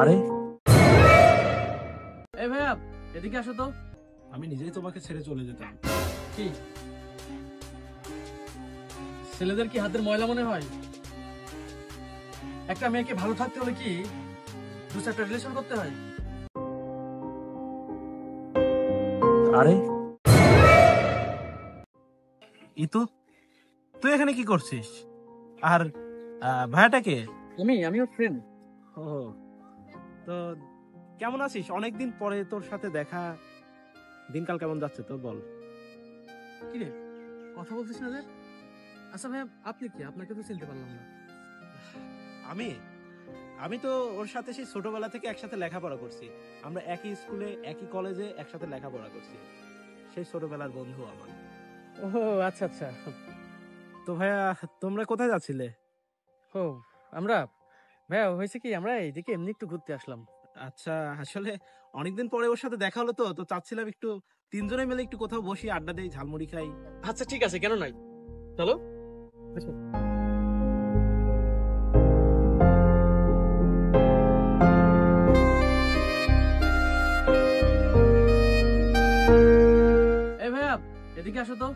আরে এই ভাইয়া এদিকে আসো তো। আমি নিজেই তোমাকে ছেড়ে চলে যেতাম। কি ছেলেদের কি হাতের ময়লা মনে হয়? একটা মেয়েকে ভালো থাকতে হলে কি দু চারটা রিলেশন করতে হয়? আরে ইতু, তুই এখানে কি করছিস? আর ভাইয়াটাকে? আমিও ফ্রেন্ড। ও, তো কেমন আছিস? অনেকদিন পরে তোর সাথে দেখা। দিনকাল কেমন যাচ্ছে তোর, বল। কি রে কথা বলছিস না যে? আচ্ছা ভাইয়া আপনি কি, আপনাকে তো চিনতে পারলাম না। আমি আমি তো ওর সাথে সেই ছোটবেলা থেকে একসাথে লেখাপড়া করছি। আমরা একই স্কুলে একই কলেজে একসাথে লেখাপড়া করছি। সেই ছোটবেলার বন্ধু আমার। ও আচ্ছা আচ্ছা। তো ভাইয়া, তোমরা কোথায় যাচ্ছিলে? ও আমরা ভাইয়া হয়েছে কি, আমরা এইদিকে এমনি একটু ঘুরতে আসলাম। আচ্ছা, আসলে অনেকদিন পরে ওর সাথে দেখা হলো, তো তো চাচ্ছিলাম একটু তিনজনে মিলে একটু কোথাও বসি, আড্ডা দেই, ঝালমুড়ি খাই। আচ্ছা ঠিক আছে, কেন নাই, চলো। এই ভাইয়া এদিকে আসো তো।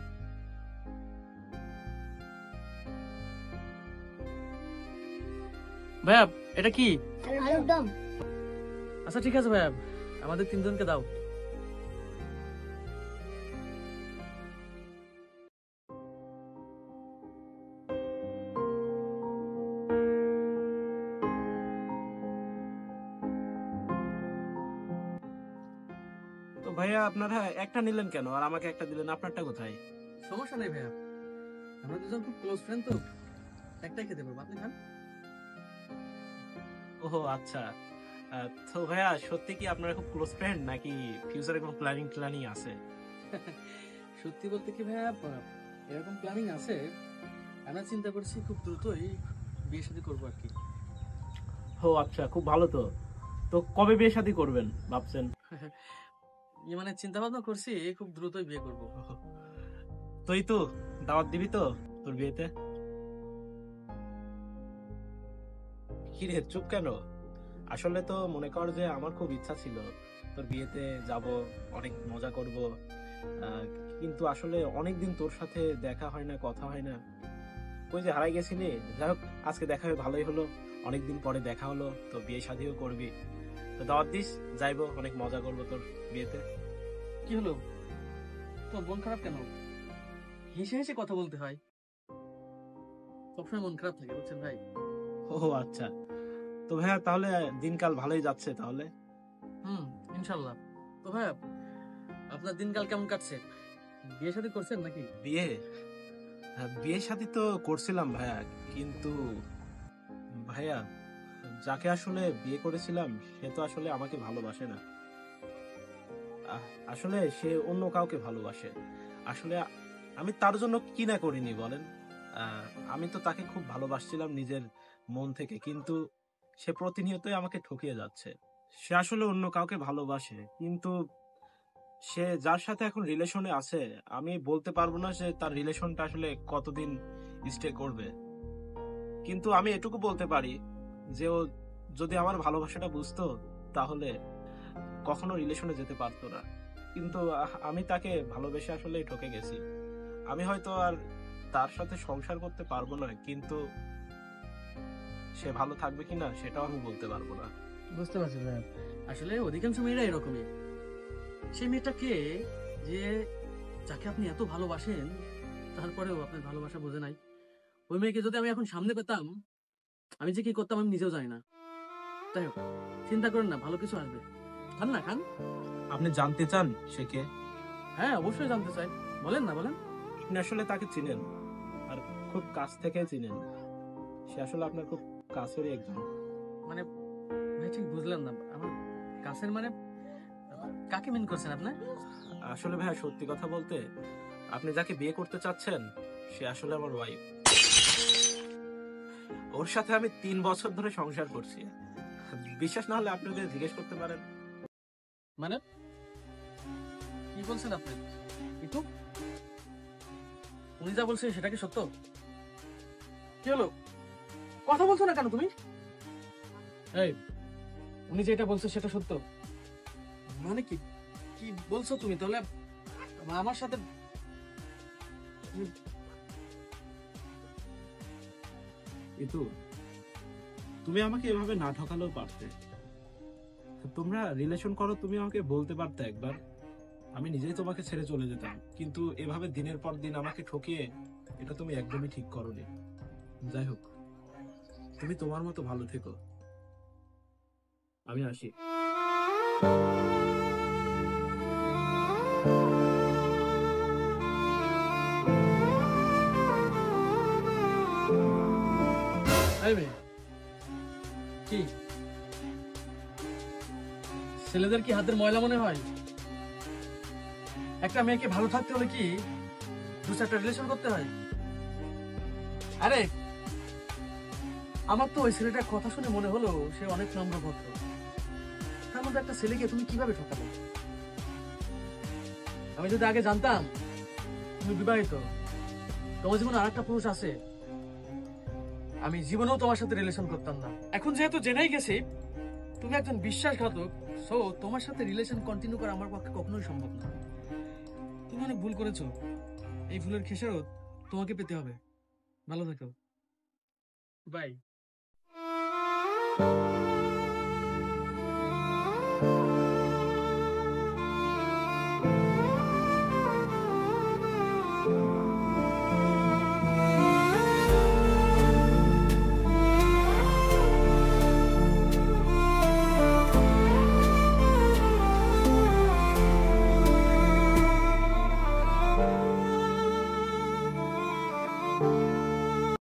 ভাইয়া এটা কি? আলুর দম। আচ্ছা ঠিক আছে ভাইয়া, আমাদের তিনজনকে দাও। তো ভাইয়া, আপনারা একটা নিলেন কেন আর আমাকে একটা দিলেন? আপনারটা কোথায়? সমস্যা নেই ভাইয়া, আমরা দুজন খুব ক্লোজ ফ্রেন্ড তো, একটাই খেতে পারবো, আপনি খান। ওহো আচ্ছা। তো ভাইয়া, সত্যি কি আপনারা খুব ক্লোজ ফ্রেন্ড, নাকি ফিউচারে কোনো প্ল্যানিং ট্ল্যানিং আছে? সত্যি বলতে কি ভাইয়া, এরকম প্ল্যানিং আছে। আমরা চিন্তা করছি খুব দ্রুতই বিয়ে শাদী করবো আর কি। ও আচ্ছা, খুব ভালো। তো তো কবে বিয়ে শাদী করবেন ভাবছেন? মানে চিন্তা ভাবনা করছি খুব দ্রুতই বিয়ে করবো। তুই তো দাওয়াত দিবি তো তোর বিয়েতে? কি রে, চুপ কেন? আসলে তো মনে কর যে আমার খুব ইচ্ছা ছিল তোর বিয়েতে যাব, অনেক মজা করব। আহ, কিন্তু আসলে অনেকদিন তোর সাথে দেখা হয় না, কথা হয় না। ওই যে হারাই গেছিলি। যাই হোক, আজকে দেখা হয়ে ভালোই হলো। অনেকদিন পরে দেখা হলো, তো বিয়ে শাদীও করবি। তো দাওয়াত দিস, যাইবো, অনেক মজা করবো তোর বিয়েতে। কি হলো, তো মন খারাপ কেন? হেসে হেসে কথা বলতে হয়, সবসময় মন খারাপ থাকে বুঝছেন ভাই। ও আচ্ছা। তো ভাইয়া, তাহলে দিনকাল ভালোই যাচ্ছে তাহলে? ইনশাল্লাহ। তো ভাইয়া আপনার দিনকাল কেমন কাটছে? বিয়ে শাদী করছেন নাকি? বিয়ে? হ্যাঁ, বিয়ে শাদী তো করছিলাম ভাইয়া, কিন্তু ভাইয়া, যাকে আসলে বিয়ে করেছিলাম সে তো আসলে আমাকে ভালোবাসে না। আসলে সে অন্য কাউকে ভালোবাসে। আসলে আমি তার জন্য কি না করিনি বলেন। আমি তো তাকে খুব ভালোবাসছিলাম নিজের মন থেকে, কিন্তু সে প্রতিনিয়তই আমাকে ঠকিয়ে যাচ্ছে। সে আসলে অন্য কাউকে ভালোবাসে, কিন্তু সে যার সাথে এখন রিলেশনে আছে, আমি বলতে পারবো না যে তার রিলেশনটা আসলে কতদিন স্টে করবে। কিন্তু আমি এটুকু বলতে পারি যে ও যদি আমার ভালোবাসাটা বুঝতো, তাহলে কখনো রিলেশনে যেতে পারতো না। কিন্তু আমি তাকে ভালোবেসে আসলে ঠকে গেছি। আমি হয়তো আর তার সাথে সংসার করতে পারবো না, কিন্তু সে ভালো থাকবে কিনা সেটাও আমি বলতে পারবো না। বুঝতে পারছি ভাইয়া, আসলে অধিকাংশ মেয়েরা এরকমই। সেই মেয়েটাকে যে, যাকে আপনি এত ভালোবাসেন তারপরেও আপনার ভালোবাসা বোঝে নাই, ওই মেয়েকে যদি আমি এখন সামনে পেতাম, আমি যে কি করতাম আমি নিজেও জানি না। যাই হোক, চিন্তা করেন না, ভালো কিছু আসবে। খান না খান। আপনি জানতে চান সে কে? হ্যাঁ অবশ্যই জানতে চাই, বলেন না বলেন। আপনি আসলে তাকে চিনেন, আর খুব কাছ থেকে চিনেন। সে আসলে আপনার খুব কাছেরই একজন। মানে ভাই ঠিক বুঝলাম না, আমার কাছের মানে কাকে মিন করছেন আপনি? আসলে ভাইয়া, সত্যি কথা বলতে, আপনি যাকে বিয়ে করতে চাচ্ছেন সে আসলে আমার ওয়াইফ। ওর সাথে আমি 3 বছর ধরে সংসার করছি। বিশ্বাস না হলে আপনি ওদের জিজ্ঞেস করতে পারেন। মানে কি বলছেন আপনি? একটু উনি যা বলছে সেটা কি সত্য? কি হলো, কথা বলছো না কেন তুমি? এই উনি যেটা বলছে সেটা সত্য? মানে কি কি বলছো তুমি তাহলে? আমার সাথে কিন্তু তুমি আমাকে এভাবে না ঠকালেও পারতে। তোমরা রিলেশন করো, তুমি আমাকে বলতে পারতে একবার, আমি নিজেই তোমাকে ছেড়ে চলে যেতাম। কিন্তু এভাবে দিনের পর দিন আমাকে ঠকিয়ে এটা তুমি একদমই ঠিক করোনি। যাই হোক, তুমি তোমার মতো ভালো থেকো, আমি আসি। এই মেয়ে, কি ছেলেদের কি হাতের ময়লা মনে হয়? একটা মেয়েকে ভালো থাকতে হলে কি দু চারটা রিলেশন করতে হয়? আরে আমার তো ওই ছেলেটার কথা শুনে মনে হলো সে অনেক নম্র ভদ্র। তার মধ্যে একটা ছেলেকে তুমি কিভাবে ঠকাবে? আমি যদি আগে জানতাম তুমি বিবাহিত, তোমার জীবনে আরেকটা পুরুষ আছে, আমি জীবনেও তোমার সাথে রিলেশন করতাম না। এখন যেহেতু জেনেই গেছি তুমি একজন বিশ্বাসঘাতক, সো তোমার সাথে রিলেশন কন্টিনিউ করা আমার পক্ষে কখনোই সম্ভব না। তুমি অনেক ভুল করেছো, এই ভুলের খেসারত তোমাকে পেতে হবে। ভালো থেকো, বাই।